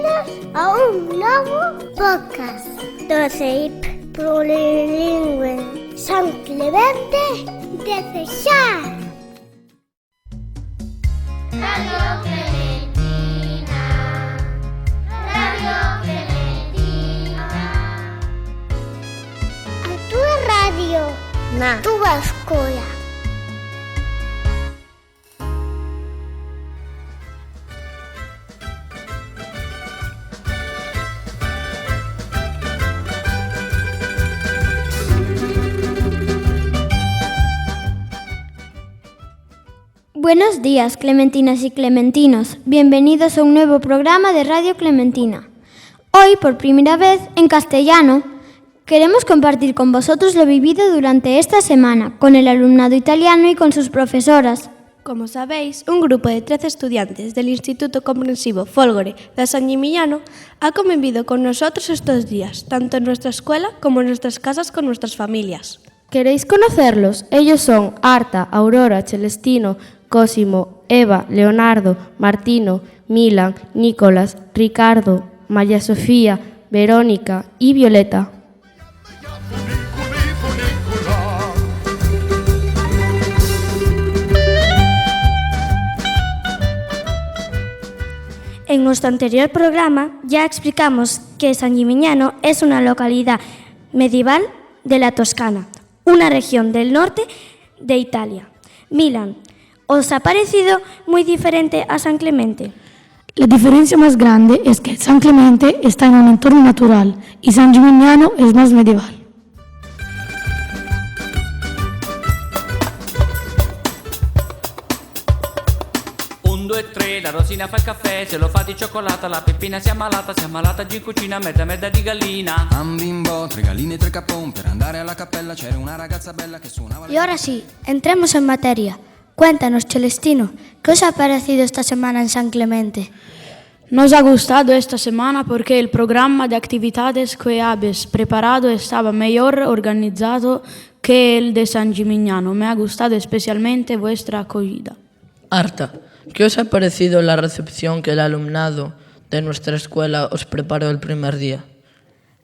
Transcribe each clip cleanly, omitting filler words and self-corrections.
Benvidos a un novo podcast do CEIP Plurilingüe San Clemente de Cesar. Radio Clementina, Radio Clementina. A túa radio, na túa escola. Buenos días, clementinas y clementinos. Bienvenidos a un nuevo programa de Radio Clementina. Hoy, por primera vez, en castellano, queremos compartir con vosotros lo vivido durante esta semana con el alumnado italiano y con sus profesoras. Como sabéis, un grupo de 13 estudiantes del Instituto Comprensivo Folgore de San Gimignano ha convivido con nosotros estos días, tanto en nuestra escuela como en nuestras casas con nuestras familias. ¿Queréis conocerlos? Ellos son Arta, Aurora, Celestino, Cosimo, Eva, Leonardo, Martino, Milan, Nicolás, Ricardo, María Sofía, Verónica y Violeta. En nuestro anterior programa ya explicamos que San Gimignano es una localidad medieval de la Toscana, una región del norte de Italia. Milan, ¿os ha parecido muy diferente a San Clemente? La diferencia más grande es que San Clemente está en un entorno natural y San Gimignano es más medieval. Un, due, tre, la Rosina fa il caffè, se lo fa di cioccolata, la Peppina si è ammalata giù in cucina, mezza di gallina. Un bimbo, 3 galline e 3 capon, per andare alla cappella c'era una ragazza bella que suonava... Y ahora sí, entremos en materia. Cuéntanos, Celestino, ¿qué os ha parecido esta semana en San Clemente? Nos ha gustado esta semana porque el programa de actividades que habéis preparado estaba mejor organizado que el de San Gimignano. Me ha gustado especialmente vuestra acogida. Arta, ¿qué os ha parecido la recepción que el alumnado de nuestra escuela os preparó el primer día?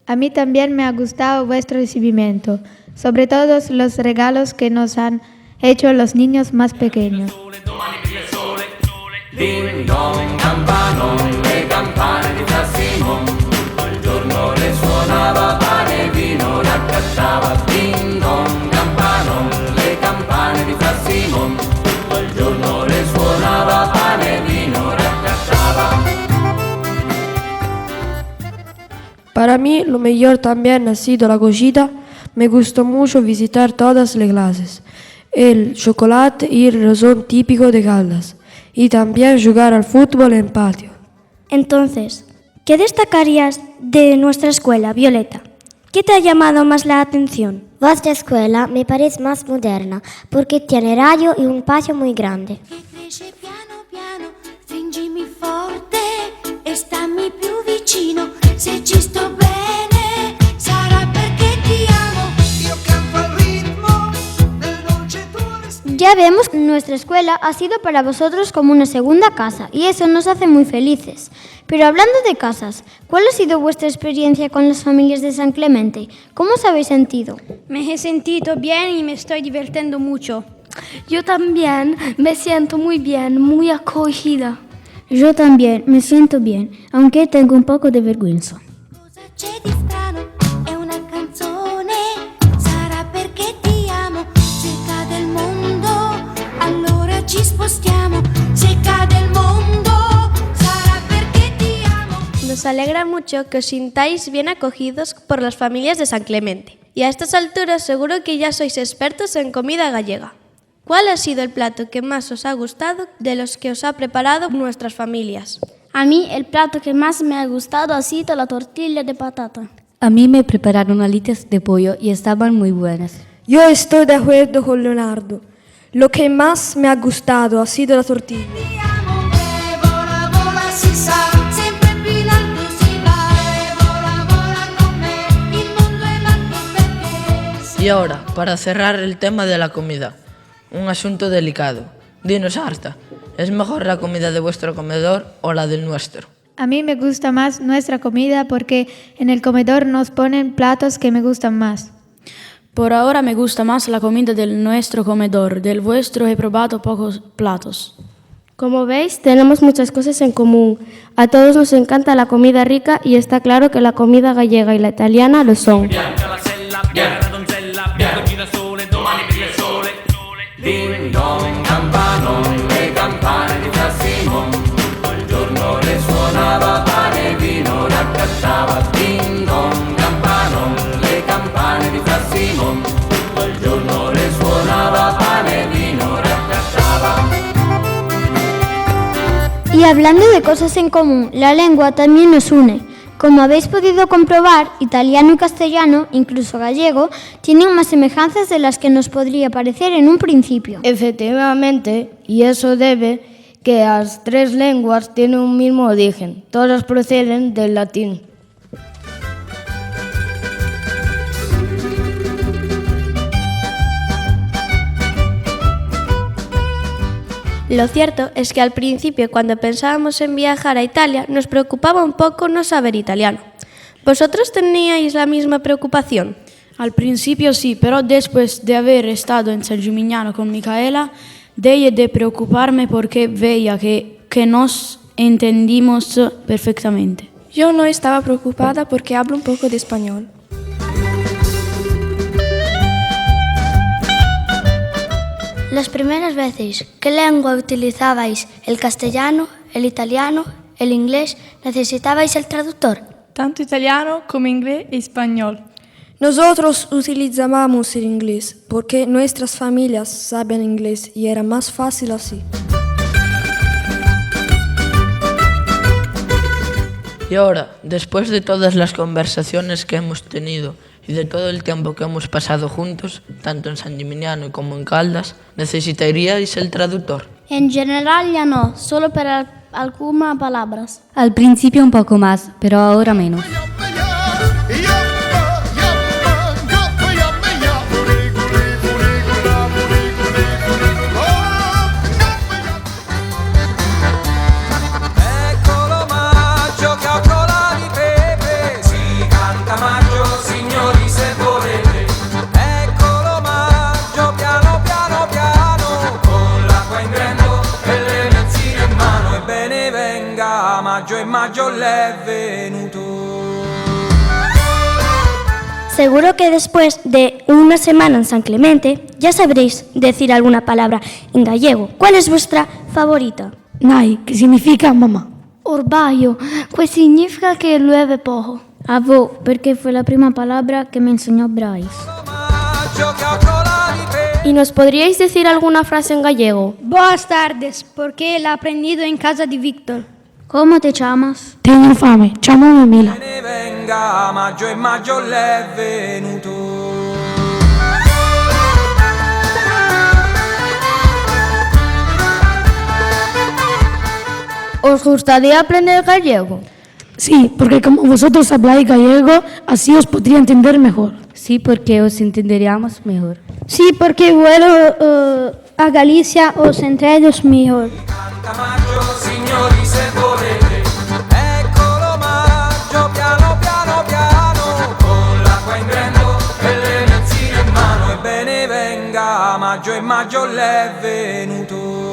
A mí también me ha gustado vuestro recibimiento, sobre todo los regalos que nos han hecho los niños más pequeños. Ding dong, campano, le campane di Frasimo, quel giorno le suonava pane e vino, raccattava. Ding dong, campano, le campane di Frasimo, quel giorno le suonava pane e vino, raccattava. Para mí lo mejor también ha sido la acogida. Me gustó mucho visitar todas las clases, el chocolate y el rosón típico de Caldas, y también jugar al fútbol en patio. Entonces, ¿qué destacarías de nuestra escuela, Violeta? ¿Qué te ha llamado más la atención? Vuestra escuela me parece más moderna porque tiene radio y un patio muy grande. Piano piano, stringimi forte e stammi più vicino. Se ci sto bene, sarà perché ti amo. Io canto al ritmo del dolce tuo respiro. Ya vemos que nuestra escuela ha sido para vosotros como una segunda casa y eso nos hace muy felices. Pero hablando de casas, ¿cuál ha sido vuestra experiencia con las familias de San Clemente? ¿Cómo os habéis sentido? Me he sentido bien y me estoy divirtiendo mucho. Yo también me siento muy bien, muy acogida. Yo también me siento bien, aunque tengo un poco de vergüenza. Cosa c'è di strano? È una canzone, sarà perché ti amo. Se cade il mondo, allora ci spostiamo. Se cade il mondo, sarà perché ti amo. Nos alegra mucho que os sintáis bien acogidos por las familias de San Clemente. Y a estas alturas seguro que ya sois expertos en comida gallega. ¿Cuál ha sido el plato que más os ha gustado de los que os ha preparado nuestras familias? A mí el plato que más me ha gustado ha sido la tortilla de patata. A mí me prepararon alitas de pollo y estaban muy buenas. Yo estoy de acuerdo con Leonardo. Lo que más me ha gustado ha sido la tortilla. Vola, vola, si sa, sempre più in alto si va. Vola, vola con me, il mondo è l'alto perché. Y ahora, para cerrar el tema de la comida, un asunto delicado. Dinos, Arta, ¿es mejor la comida de vuestro comedor o la del nuestro? A mí me gusta más nuestra comida porque en el comedor nos ponen platos que me gustan más. Por ahora me gusta más la comida del nuestro comedor, del vuestro he probado pocos platos. Como veis, tenemos muchas cosas en común. A todos nos encanta la comida rica y está claro que la comida gallega y la italiana lo son. Ding dong campano, le campane di San Simon, quel giorno le suonava pane e vino raccattava. Ding dong campano, le campane di San Simon, quel giorno le suonava pane e vino raccattava. Y hablando de cosas en común, la lengua también nos une. Como habéis podido comprobar, italiano y castellano, incluso gallego, tienen más semejanzas de las que nos podría parecer en un principio. Efectivamente, y eso debe que las tres lenguas tienen un mismo origen, todas proceden del latín. Lo cierto es que al principio, cuando pensábamos en viajar a Italia, nos preocupaba un poco no saber italiano. ¿Vosotros teníais la misma preocupación? Al principio sí, pero después de haber estado en San Gimignano con Micaela, dejé de preocuparme porque veía que nos entendimos perfectamente. Yo no estaba preocupada porque hablo un poco de español. Las primeras veces, ¿qué lengua utilizabais? ¿El castellano, el italiano, el inglés? ¿Necesitabais el traductor? Tanto italiano como inglés y español. Nosotros utilizábamos el inglés porque nuestras familias saben inglés y era más fácil así. Y ahora, después de todas las conversaciones que hemos tenido y de todo el tiempo que hemos pasado juntos, tanto en San Gimignano como en Caldas, ¿necesitaríais el traductor? En general ya no, solo para algunas palabras. Al principio un poco más, pero ahora menos. Seguro que después de una semana en San Clemente ya sabréis decir alguna palabra en gallego. ¿Cuál es vuestra favorita? Nai, que significa mamá. Orbaio, que significa che llueve poco. Avó, porque fue la primera palabra que me enseñó Bryce. ¿Y nos podríais decir alguna frase en gallego? Buenas tardes, porque la he aprendido en casa de Víctor. ¿Cómo te llamas? Tengo fame, chiamami Mila. Venga, maggio e maggio l'è venuto. ¿Os gustaría aprender gallego? Sí, porque como vosotros habláis gallego, así os podría entender mejor. Sí, porque os entenderíamos mejor. Sí, porque vuelo a Galicia os entenderos mejor. Maggio, signori, se volete, eccolo maggio, piano piano piano, con l'acqua in grembo e le mezzine in mano, ebbene venga, maggio e maggio l'è venuto.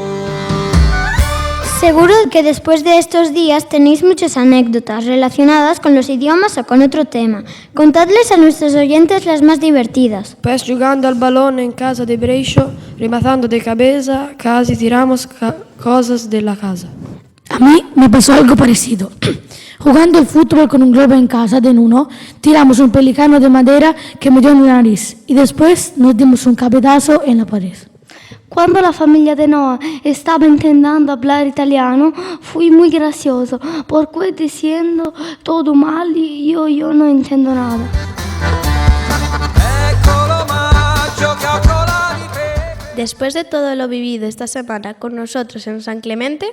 Seguro que después de estos días tenéis muchas anécdotas relacionadas con los idiomas o con otro tema. Contadles a nuestros oyentes las más divertidas. Pues jugando al balón en casa de Brescio, rematando de cabeza, casi tiramos cosas de la casa. A mí me pasó algo parecido. Jugando al fútbol con un globo en casa de Nuno, tiramos un pelicano de madera que me dio en la nariz y después nos dimos un cabetazo en la pared. Cuando la familia de Noah estaba intentando hablar italiano, fui muy gracioso, porque diciendo todo mal y yo no entiendo nada. Después de todo lo vivido esta semana con nosotros en San Clemente,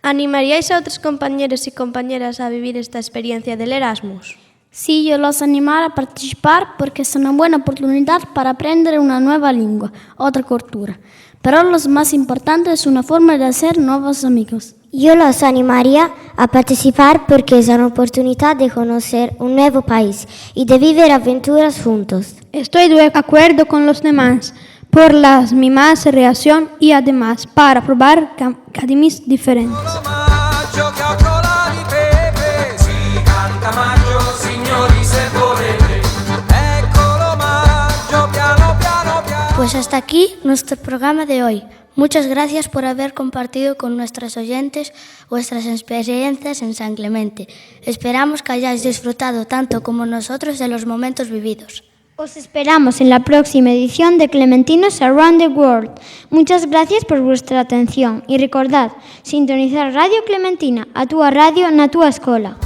¿animaríais a otros compañeros y compañeras a vivir esta experiencia del Erasmus? Sí, yo los animaré a participar porque es una buena oportunidad para aprender una nueva lengua, otra cultura. Pero lo más importante es una forma de hacer nuevos amigos. Yo los animaría a participar porque es una oportunidad de conocer un nuevo país y de vivir aventuras juntos. Estoy de acuerdo con los demás por la misma reacción y además para probar academias diferentes. Pues hasta aquí nuestro programa de hoy. Muchas gracias por haber compartido con nuestros oyentes vuestras experiencias en San Clemente. Esperamos que hayáis disfrutado tanto como nosotros de los momentos vividos. Os esperamos en la próxima edición de Clementinos Around the World. Muchas gracias por vuestra atención y recordad, sintonizar Radio Clementina, a tua radio na tua escola.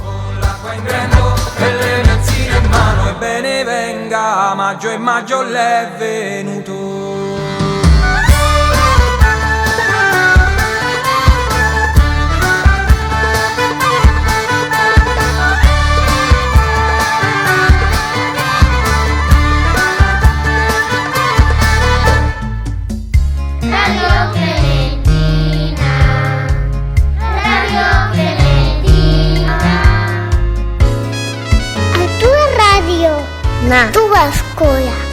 Ebbene venga, maggio e maggio l'è venuto. Radio Clementina, Radio Clementina. A tua radio, na tua scuola.